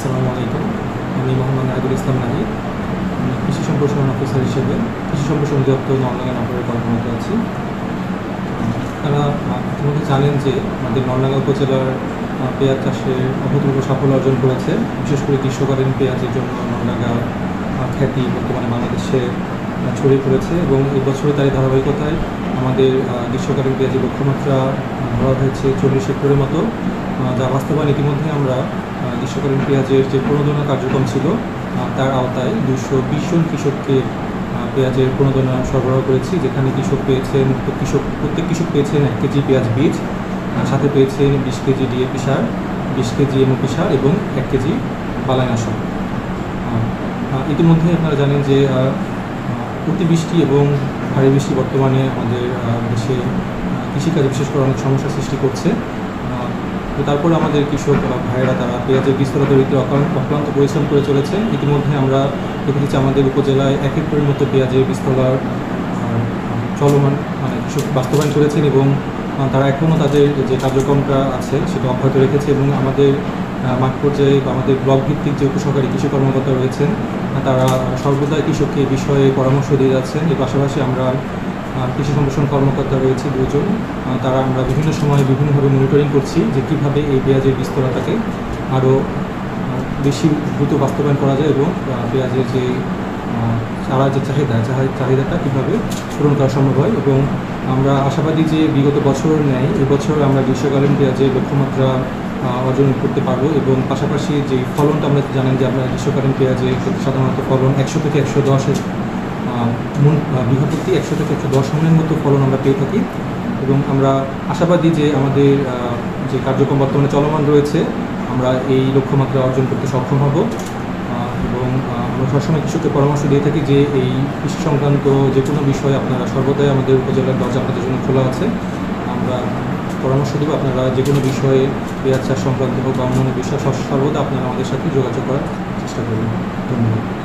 আসসালামু আলাইকুম। আমি মোহাম্মদ নাহিদুল ইসলাম নাহিদ। আমি কৃষি সম্প্রসারণ অফিসার হিসেবে কৃষি সম্প্রসারণ অধিদপ্তর নলডাঙ্গা নগরে কর্মরত আছি। আপনারা ইতিমধ্যে জানেন যে আমাদের নলডাঙ্গা উপজেলার পেঁয়াজ চাষে অভূতপূর্ব সাফল্য অর্জন করেছে। বিশেষ করে গ্রীষ্মকালীন পেঁয়াজের জন্য নলডাঙ্গা খ্যাতি বর্তমানে বাংলাদেশে ছড়িয়ে পড়েছে এবং এই বছরে তারই ধারাবাহিকতায় আমাদের গ্রীষ্মকালীন পেঁয়াজের লক্ষ্যমাত্রা ধরা হয়েছে 40 হেক্টরের মতো, যা বাস্তবায়ন ইতিমধ্যে আমরা গ্রীষ্মকালীন পেঁয়াজের যে প্রণোদনা কার্যক্রম ছিল তার আওতায় 220 জন কৃষককে পেঁয়াজের প্রণোদনা সরবরাহ করেছি, যেখানে প্রত্যেক কৃষক পেয়েছেন 1 কেজি পেঁয়াজ বীজ, সাথে পেয়েছেন 20 কেজি ডিএপি সার, 20 কেজি এমওপি সার এবং 1 কেজি বালাইনাশক। ইতিমধ্যে আপনারা জানেন যে অতিবৃষ্টি এবং ভারী বৃষ্টি বর্তমানে আমাদের দেশে কৃষিকাজে বিশেষ করে অনেক সমস্যার সৃষ্টি করছে। তো তারপরে আমাদের কৃষক ভাইয়েরা তারা পেঁয়াজের বীজতলা তৈরিতে অক্লান্ত পরিশ্রম করে চলেছে। ইতিমধ্যে আমরা দেখেছি আমাদের উপজেলায় 1 হেক্টরের মতো পেঁয়াজের বীজতলার চলমান কৃষক বাস্তবায়ন করেছেন এবং তারা এখনও তাদের যে কার্যক্রমটা আছে সেটা অব্যাহত রেখেছে এবং আমাদের মাঠ পর্যায়ে বা আমাদের ব্লক ভিত্তিক যে উপসহকারী কৃষি কর্মকর্তা রয়েছেন তারা সর্বদাই কৃষককে এই বিষয়ে পরামর্শ দিয়ে যাচ্ছেন। এর পাশাপাশি আমরা কৃষি সম্প্রসারণ কর্মকর্তা রয়েছে 2 জন, তারা আমরা বিভিন্ন সময়ে বিভিন্নভাবে মনিটরিং করছি যে কীভাবে এই পেঁয়াজের বীজতলাটাকে আরও বেশি দ্রুত বাস্তবায়ন করা যায় এবং পেঁয়াজের যে যে চাহিদাটা কীভাবে পূরণ করা সম্ভব হয়। এবং আমরা আশাবাদী যে বিগত বছর ন্যায় এবছর আমরা গ্রীষ্মকালীন পেঁয়াজের লক্ষ্যমাত্রা অর্জন করতে পারবো এবং পাশাপাশি যে ফলনটা আমরা জানেন যে আমরা গ্রীষ্মকালীন পেঁয়াজে সাধারণত ফলন 100 থেকে 110 মন, বিঘা প্রতি 100 থেকে 110 মনের মতো ফলন আমরা পেয়ে থাকি এবং আমরা আশাবাদী যে আমাদের যে কার্যক্রম বর্তমানে চলমান রয়েছে আমরা এই লক্ষ্যমাত্রা অর্জন করতে সক্ষম হব। এবং আমরা সবসময় কৃষককে পরামর্শ দিয়ে থাকি যে এই কৃষি সংক্রান্ত যে কোনো বিষয়ে আপনারা সর্বদাই আমাদের উপজেলার দরজা আপনাদের জন্য খোলা আছে। আমরা পরামর্শ দেবো, আপনারা যে কোনো বিষয়ে পেঁয়াজ চাষ সংক্রান্ত হোক বা অন্যান্য বিষয় সর্বদা আপনারা আমাদের সাথে যোগাযোগ করার চেষ্টা করবেন। ধন্যবাদ।